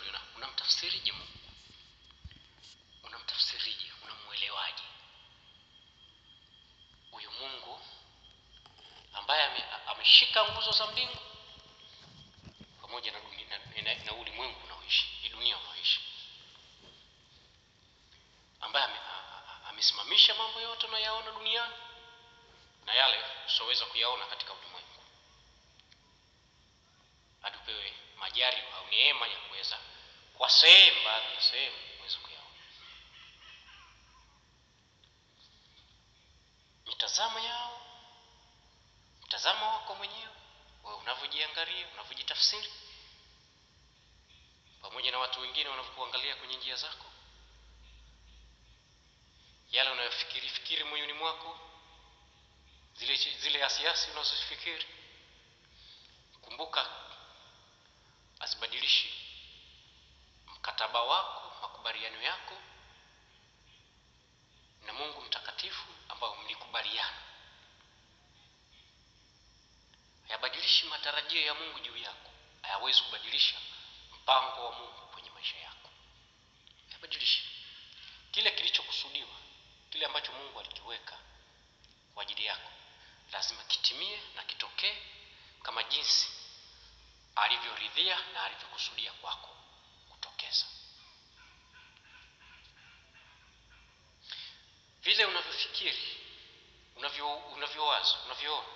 ulionao, unamtafsirije Mungu? Unamtafsirije? Unamuelewaje huyu Mungu ambaye ameshika nguzo za mbingu pamoja na dunia na ulimwengu unaoishi, hii dunia unaoishi, ambaye amesimamisha mambo yote unayoyaona duniani na yale usoweza kuyaona katika ulimwengu, atupewe majari au neema ya kuweza kwa sehemu, baadhi ya sehemu kuweza kuyaona. Mitazamo yao, mtazamo wako mwenyewe wewe unavyojiangalia, unavyojitafsiri, pamoja na watu wengine wanavyokuangalia kwenye njia zako, yale unayofikiri moyoni mwako, zile asiasi unazofikiri, kumbuka asibadilishi mkataba wako, makubaliano yako na Mungu mtakatifu ambao mlikubaliana. Hayabadilishi matarajio ya Mungu juu yako, hayawezi kubadilisha mpango wa Mungu kwenye maisha yako. Hayabadilishi kile kilichokusudiwa, kile ambacho Mungu alikiweka kwa ajili yako, lazima kitimie na kitokee kama jinsi alivyoridhia na alivyokusudia kwako kutokeza. Vile unavyofikiri, unavyowaza, unavyoona,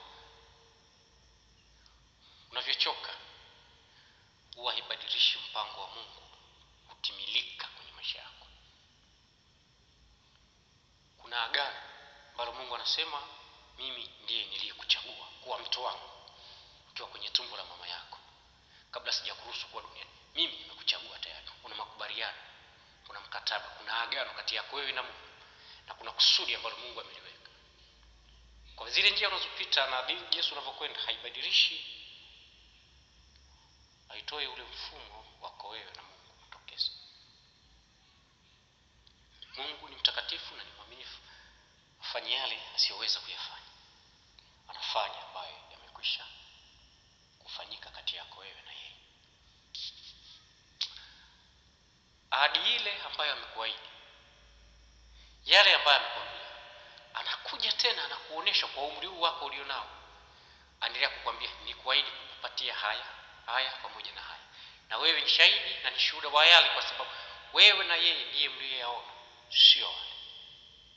unavyochoka, huwa haibadilishi mpango wa Mungu kutimilika kwenye maisha yako. Kuna agano ambalo Mungu anasema, mimi ndiye niliyekuchagua kuwa mtu wangu ukiwa kwenye tumbo la mama yako, kabla sijakuruhusu kuwa duniani. Mimi nimekuchagua tayari. Kuna makubaliano, kuna mkataba, kuna agano kati yako wewe na Mungu, na kuna kusudi ambalo Mungu ameliweka. Kwa zile njia unazopita na Yesu unavyokwenda, haibadilishi, haitoi ule mfumo wako wewe na Mungu kutokeza. Mungu ni mtakatifu na ni mwaminifu, afanye yale asiyoweza kuyafanya. Anafanya ambayo yamekwisha kufanyika kati yako wewe na yeye. Ahadi ile ambayo amekuahidi, yale ambayo amekwambia, anakuja tena anakuonesha kwa umri wako ulionao. Anaendelea kukwambia, nikuahidi kukupatia haya pamoja na haya. Na wewe ni shahidi na ni shuhuda wa yale, kwa sababu wewe na yeye ndiye mliyeyaona, sio wale,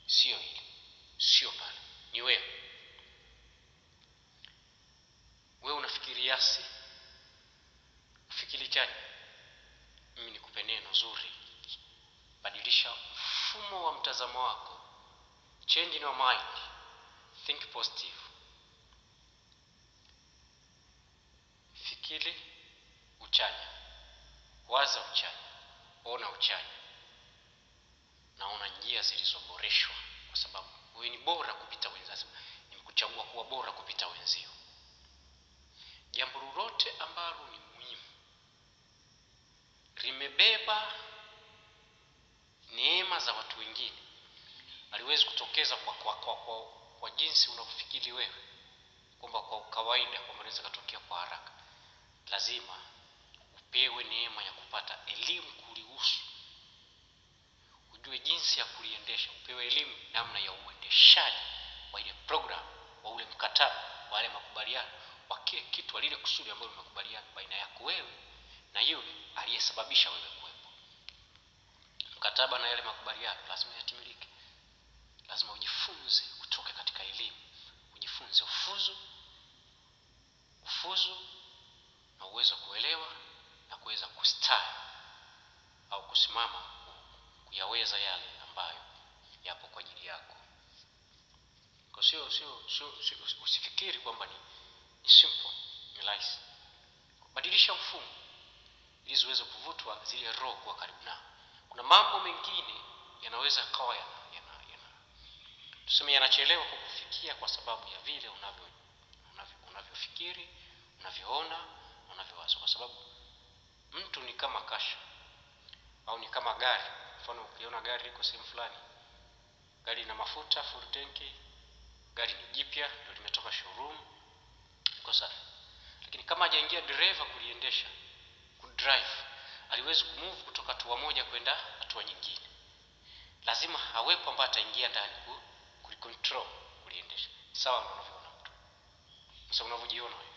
sio hili, sio pale, ni wewe. Wewe unafikiri yasi, ufikiri chanya. Mimi nikupe neno zuri. Badilisha mfumo wa mtazamo wako. Change in your mind. Think positive. Fikiri uchanya. Waza uchanya. Ona uchanya. Naona njia zilizoboreshwa, kwa sababu wewe ni bora kupita wenzako. Nimekuchagua kuwa bora kupita wenzio. Jambo lolote ambalo ni muhimu, limebeba neema za watu wengine, haliwezi kutokeza kwa jinsi unavyofikiri wewe, kwamba kwa kawaida kwamba inaweza kutokea kwa haraka. Lazima upewe neema ya kupata elimu kulihusu, ujue jinsi ya kuliendesha, upewe elimu namna ya uendeshaji wa ile program, wa ule mkataba, wa wale makubaliano, wa kile kitu, lile kusudi ambalo umekubaliana baina yako wewe na yule aliyesababisha wewe kuwepo. Mkataba na yale makubaliano lazima yatimilike. Lazima ujifunze kutoka katika elimu, ujifunze ufuzu na uwezo kuelewa na kuweza kustahi au kusimama kuyaweza yale ambayo yapo kwa ajili yako. Kwa sio usifikiri kwamba ni simple, ni rahisi. Badilisha mfumo ili uweze kuvutwa zile roho kwa karibu nao. Kuna mambo mengine yanaweza kawa tuseme yanachelewa kukufikia kwa sababu ya vile unavyofikiri, unavyoona, unavyowaza. Kwa sababu mtu ni kama kasha au ni kama gari. Mfano ukiona gari liko sehemu fulani, gari ina mafuta full tanki, gari ni jipya ndio limetoka showroom, liko safi. Lakini kama hajaingia dereva kuliendesha, kudrive, aliwezi kumove kutoka hatua moja kwenda hatua nyingine. Lazima hawepo ambaye ataingia ndani kulicontrol, kuliendesha. Sawa na unavyoona mtu. Sasa unavyojiona wewe.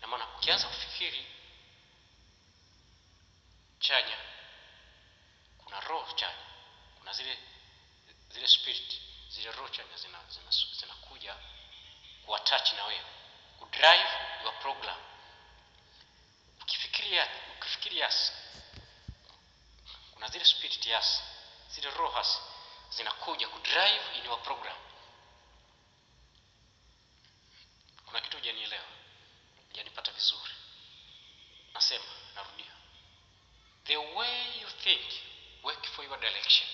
Na maana ukianza kufikiri chanya, kuna roho chanya, kuna zile spirit, zile roho chanya zinakuja kuattach na wewe, kudrive your program. Ukifikiri yes, kuna zile spirit yes, zile roho hasi zinakuja kudrive in your program. Kuna kitu hujanielewa, hujanipata vizuri. Nasema, narudia. The way you think work for your direction.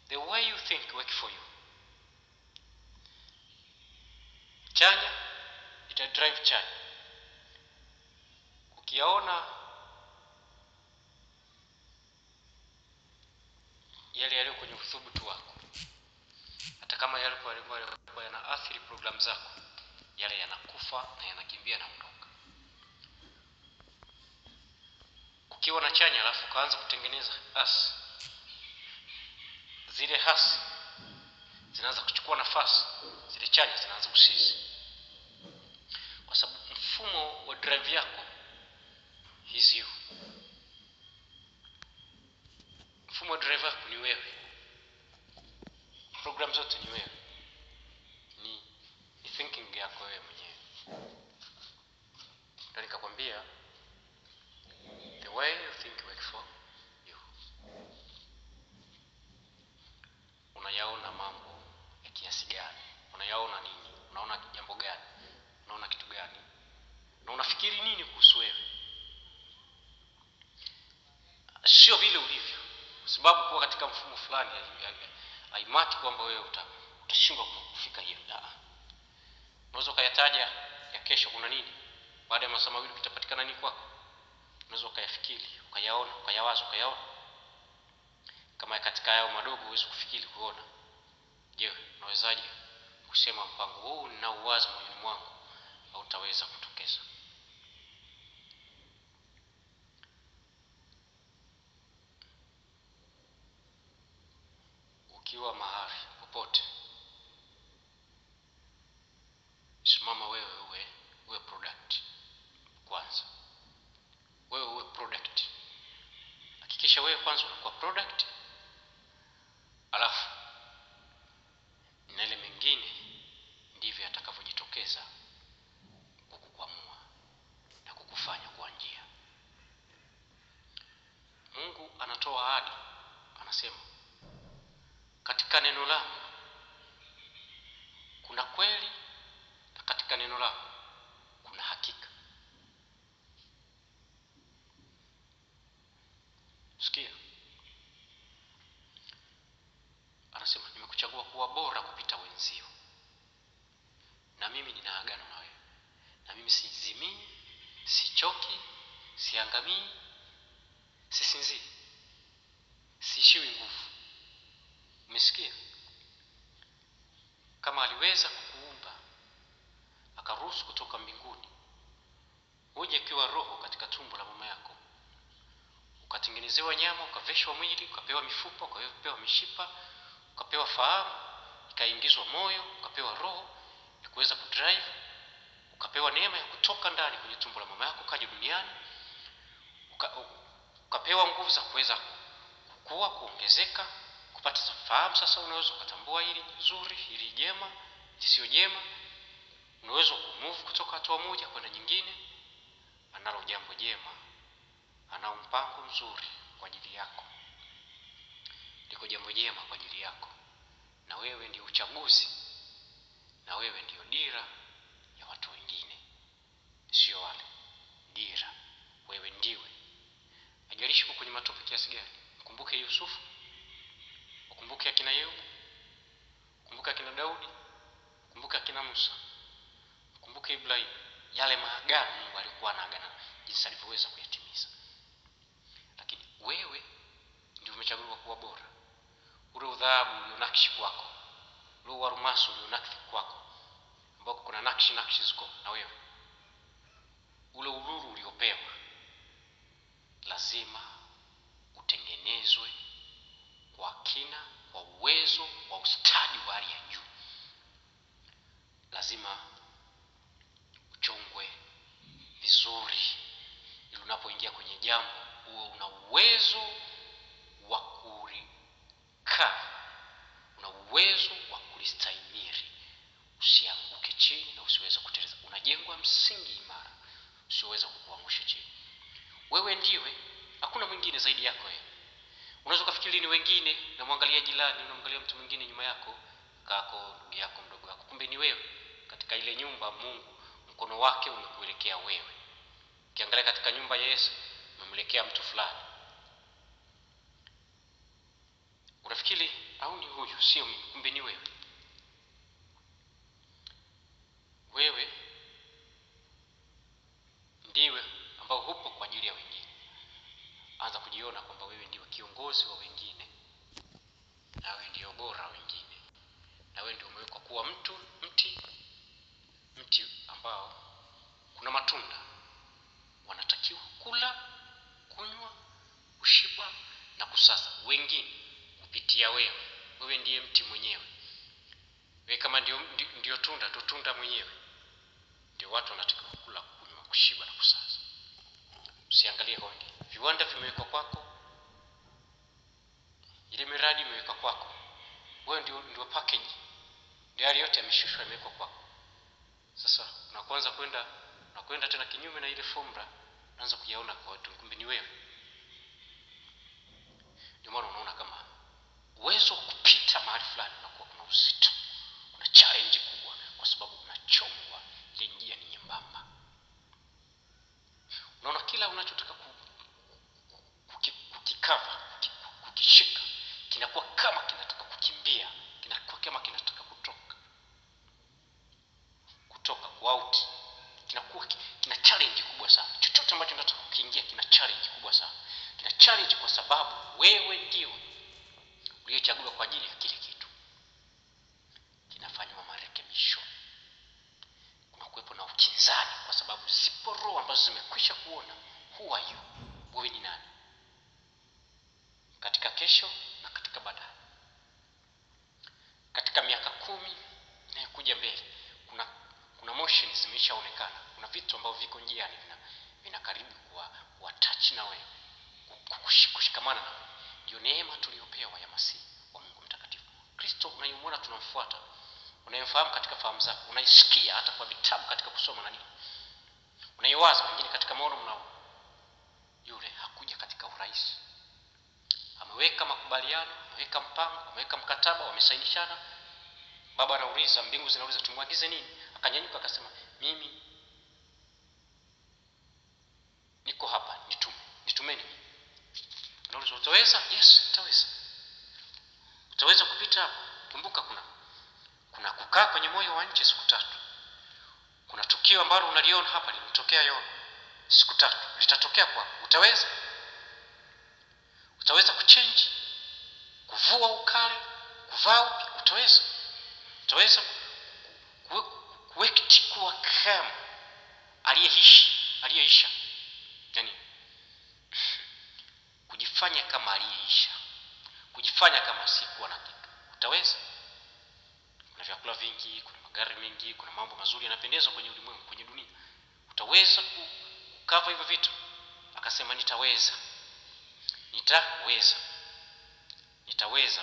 The way you think work for you. Chanya ita drive chanya. Ukiona yale yaliyo kwenye uthubutu wako, hata kama yale kwa yanaathiri program zako, yale yanakufa na yanakimbia na kuondoka. Ukiwa na chanya alafu kaanza kutengeneza hasi, zile hasi zinaanza kuchukua nafasi, zile chanya zinaanza kusisi. Kwa sababu mfumo wa drive yako is you. Mfumo wa drive yako ni wewe. Program zote ni wewe. Ni thinking yako wewe mwenyewe. Ndio nikakwambia the way you think work for you. Unayaona mambo ya kiasi gani? Unayaona nini? Unaona jambo gani? Unaona kitu gani? Na unafikiri nini kuhusu wewe? Sio vile ulivyo. Sababu kwa katika mfumo fulani haimati kwamba wewe utashindwa kufika hiyo. Unaweza kuyataja ya kesho kuna nini? Baada ya masaa mawili kitapatikana nini kwako? Unaweza ukayafikiri, ukayaona, ukayawaza, ukayaona. Kama katika hayo madogo huwezi kufikiri kuona. Je, unawezaje kusema mpango huu ninauwaza moyoni mwangu hautaweza kutokeza? Ukiwa mahali popote, simama wewe uwe product kwanza. Wewe uwe product. Hakikisha wewe kwanza unakuwa product. Alafu na ile mengine ndivyo atakavyojitokeza kukukwamua na kukufanya kwa njia. Mungu anatoa ahadi, anasema katika neno lako kuna kweli, na katika neno lako kuna hakika. Sikia, anasema nimekuchagua kuwa bora kupita wenzio, na mimi nina agano na wewe, na mimi sizimii, sichoki, siangamii, sisinzii, siishiwi nguvu. Umesikia? Kama aliweza kukuumba akaruhusu kutoka mbinguni uje kiwa roho katika tumbo la mama yako, ukatengenezewa nyama, ukaveshwa mwili, ukapewa mifupa, ukapewa mishipa, ukapewa fahamu, ikaingizwa moyo, ukapewa roho ya kuweza kudrive, ukapewa neema ya kutoka ndani kwenye tumbo la mama yako kaja duniani, ukapewa nguvu za kuweza kukua, kuongezeka, kupata fahamu. Sasa unaweza kutambua hili zuri, hili jema, sio jema. Unaweza kumove kutoka hatua moja kwenda nyingine. Analo jambo jema, ana mpango mzuri kwa ajili yako. Liko jambo jema kwa ajili yako. Na wewe ndio uchaguzi. Na wewe ndio dira ya watu wengine. Sio wale. Dira. Wewe ndiwe. Ajalishi uko kwenye matope kiasi gani. Kumbuke Yusufu. Kumbuke akina Ayubu. Kumbuke akina Daudi. Kumbuke akina Musa. Kumbuke Ibrahim. Yale maagano Mungu alikuwa anaagana jinsi alivyoweza kuyatimiza. Lakini wewe ndio umechaguliwa kuwa bora. Ule udhahabu ulionakshi kwako, ule warumasu ulionakshi kwako, ambako kuna nakshi ziko na wewe, ule ururu uliopewa, lazima vizuri, ili unapoingia kwenye jambo uwe una uwezo wa kulikaa, una uwezo wa kulistahimili, usianguke chini na usiweze kuteleza. Unajengwa msingi imara usiweza kukuangusha chini. Wewe ndiwe, hakuna mwingine zaidi yako wewe. Unaweza kufikiri ni wengine, na muangalia jirani, unamwangalia mtu mwingine nyuma yako, kako, ndugu yako, mdogo wako, kumbe ni wewe. Katika ile nyumba Mungu mkono wake umekuelekea wewe. Ukiangalia katika nyumba ya Yesu umemwelekea mtu fulani. Unafikiri au ni huyu, sio mimi, kumbe ni wewe. Wewe ndiwe ambao hupo kwa ajili ya wengine. Anza kujiona kwamba wewe ndiwe kiongozi wa wengine, na wewe ndio bora wengine, na wewe ndio umewekwa kuwa mti ambao kuna matunda. Wanatakiwa kula, kunywa, kushiba na kusasa wengine kupitia wewe. Wewe ndiye mti mwenyewe. Wewe kama ndio tunda mwenyewe, ndio watu wanatakiwa kula, kunywa, kushiba na kusasa. Usiangalie kwa wengine. Viwanda vimewekwa kwako, ile miradi imewekwa kwako, wewe ndio package, ndio yale yote yameshushwa yamewekwa kwako. Sasa unaanza kwenda tena kinyume na ile formula, unaanza kuyaona kwa watu, kumbe ni wewe. Ndio maana unaona kama uwezo wa kupita mahali fulani unakuwa kuna uzito, kuna challenge kubwa, kwa sababu unachomwa, ile njia ni nyembamba. Unaona kila unachotaka kukikava, kukishika, kinakuwa kama kinataka kukimbia, kinakuwa kama kinataka kutoka out. Kinakuwa kina challenge kubwa sana. Chochote ambacho unataka kukiingia kina challenge kubwa sana. Kina challenge kwa sababu wewe ndio uliyechaguliwa kwa ajili ya kile kitu. Kinafanywa marekebisho. Kuna kuwepo na ukinzani kwa sababu zipo roho ambazo zimekwisha kuona who are you, wewe ni nani, katika kesho na katika baadaye. Katika miaka 10 inayokuja mbele, kuna motion zimeshaonekana. Kuna vitu ambavyo viko njiani vinakaribu kuwa touch na wewe, kushikamana na wewe. Ndio neema tuliyopewa ya Masihi wa Mungu mtakatifu. Kristo unayemwona tunamfuata, unayemfahamu katika fahamu zako, unaisikia hata kwa vitabu katika kusoma na nini, unaiwaza wengine katika maono mnao. Yule hakuja katika urahisi. Ameweka makubaliano, ameweka mpango, ameweka mkataba, wamesainishana. Baba anauliza, mbingu zinauliza tumwagize nini? Akanyanyuka akasema, mimi niko hapa, nitumeni. Anauliza, utaweza? Yes, nitaweza. Utaweza kupita hapa? Kumbuka kuna kukaa kwenye moyo wa nchi siku 3. Kuna tukio ambalo unaliona hapa limetokea Yona siku 3. Litatokea kwa utaweza? Utaweza kuchange, kuvua ukale, kuvaa upya? Utaweza? Utaweza kuwekti kuwa kama aliyeisha, yani kujifanya kama aliyeisha, kujifanya kama sikuwa na kitu? Utaweza? Kuna vyakula vingi, kuna magari mengi, kuna mambo mazuri yanapendeza kwenye ulimwengu, kwenye dunia. Utaweza kukava hivyo vitu? Akasema, nitaweza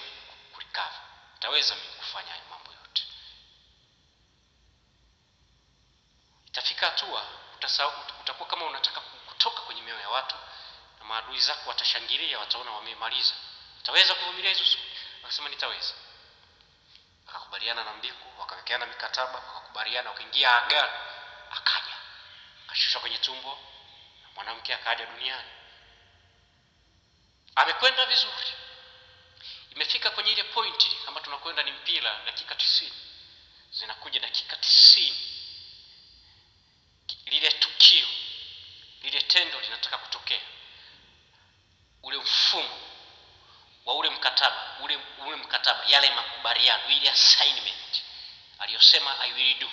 mimi kulikava, nitaweza mimi kufanya hayo mambo yote. Itafika hatua utakuwa kama unataka kutoka kwenye mioyo ya watu, na maadui zako watashangilia, wataona wamemaliza. Utaweza kuvumilia hizo siku? Akasema, nitaweza. Akakubaliana na mbingu, wakawekeana mikataba, wakakubaliana, wakaingia agano. Akaja akashushwa kwenye tumbo mwanamke, akaja duniani. Amekwenda vizuri. Imefika kwenye ile pointi, kama tunakwenda ni mpira, dakika 90. Zinakuja dakika 90. Lile tukio, lile tendo linataka kutokea. Ule mfumo wa ule mkataba, yale makubaliano, ile assignment aliyosema I will do,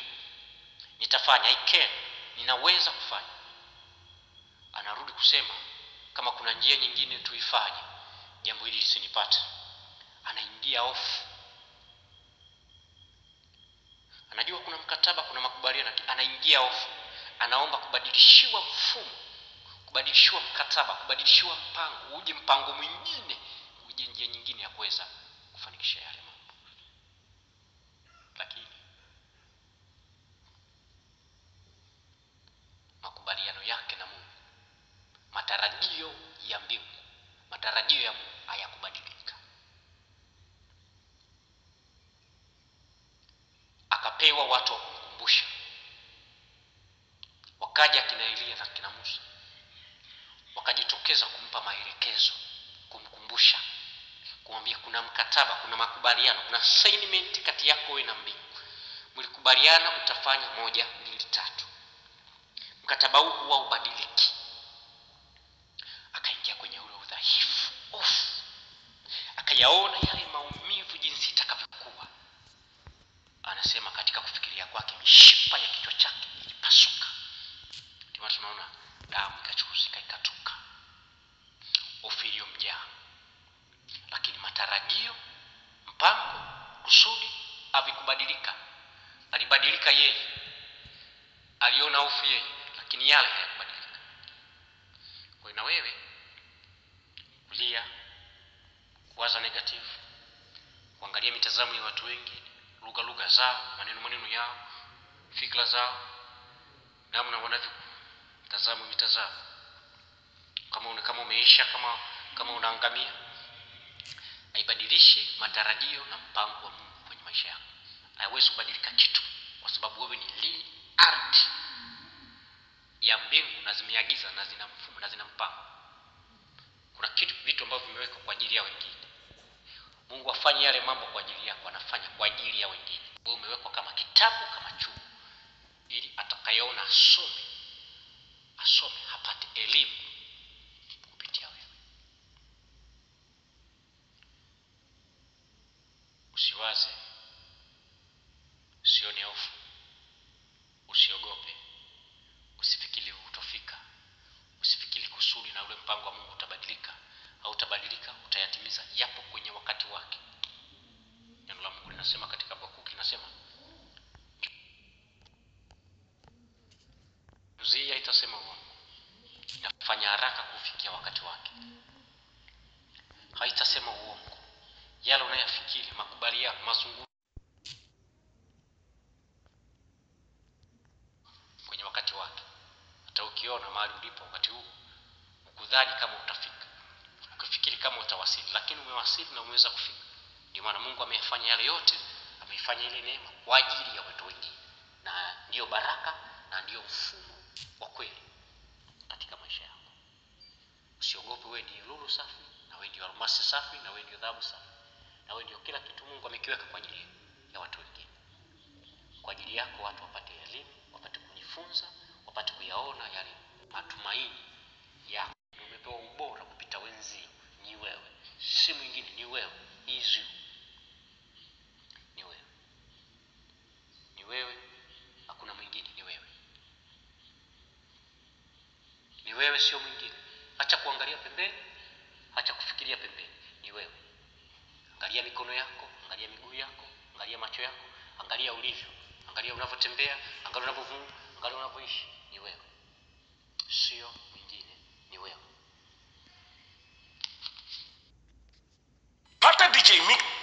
nitafanya, I can, ninaweza kufanya. Anarudi kusema kama kuna njia nyingine tuifanye, jambo hili lisinipate. Anaingia off. Anajua kuna mkataba, kuna makubaliano, anaingia off. anaomba kubadilishiwa mfumo, kubadilishiwa mkataba, kubadilishiwa mpango, uje mpango mwingine, uje njia nyingine ya kuweza kufanikisha yale mambo. Lakini makubaliano yake na Mungu, matarajio ya mbingu, matarajio ya Mungu hayakubadilika. Akapewa watu wa kumkumbusha. Wakaja kina Elia na kina Musa, wakajitokeza kumpa maelekezo, kumkumbusha, kumwambia kuna mkataba, kuna makubaliano, kuna assignment kati yako wewe na mbingu. Mlikubaliana utafanya 1, 2, 3. Mkataba huu huwa ubadiliki. Akaingia kwenye ule udhaifu, akayaona yale maumivu jinsi itakavyokuwa. Anasema katika kufikiria kwake mishipa ya kichwa chake ilipasuka. Ndio tunaona damu ikachuruzika ikatoka. Hofu iliyomjaa. Lakini matarajio, mpango, kusudi havikubadilika. Alibadilika yeye. Aliona hofu yeye, lakini yale hayakubadilika. Kwa hiyo na wewe kulia, kuwaza negative, kuangalia mitazamo ya watu wengi, lugha zao, maneno yao, fikra zao, namna wanavyotazama mitazamo, kama umeisha, kama unaangamia, haibadilishi matarajio na mpango wa Mungu kwenye maisha yako. Haiwezi kubadilika kitu, kwa sababu wewe ni ardhi ya mbingu na zimeagiza na zina mfumo na zina mpango. Kuna vitu ambavyo vimewekwa kwa ajili ya wengine. Mungu afanye yale mambo kwa ajili yako, anafanya kwa ajili ya wengine. Wewe umewekwa kama kitabu, kama chuo, ili atakayeona asome hapate elimu kupitia wewe. Usiwaze, usione hofu, usiogope, usifikiri utofika, usifikiri kusudi na ule mpango wa Mungu utabadilika au utabadilika, utayatimiza yapo kwenye wakati wake. Neno la Mungu linasema katika Habakuki, linasema Uzia itasema uongo, inafanya haraka kufikia wakati wake. Haitasema uongo. Yale unayafikiri, makubaliano, mazungumzo kwenye wakati wake. Hata ukiona mahali ulipo wakati huu, ukudhani kama utafika, ukifikiri kama utawasili, lakini umewasili na umeweza kufika. Ndio maana Mungu amefanya yale yote, ameifanya ile neema kwa ajili ya watu wengine. Na ndio baraka na ndio mfumo wa kweli katika maisha yako. Usiogope, wewe ndiye lulu safi, na wewe ndiye almasi safi, na wewe ndiye dhahabu safi. Na wewe ndiye kila kitu Mungu amekiweka kwa ajili ya watu wengine. Kwa ajili yako watu wapate elimu, wapate kujifunza, wapate kuyaona yale matumaini yako. Umepewa ubora kupita wenzio, ni wewe. Si mwingine, ni wewe. Is you. Ni wewe. Ni wewe, hakuna mwingine, ni wewe. Ni wewe, sio mwingine. Acha kuangalia pembeni, acha kufikiria pembeni. Ni wewe. Angalia mikono yako, angalia miguu yako, angalia macho yako, angalia ulivyo, angalia unavyotembea, angalia unavyovaa, angalia unavyoishi. Ni wewe, sio mwingine, ni wewe. Pata DJ Mix.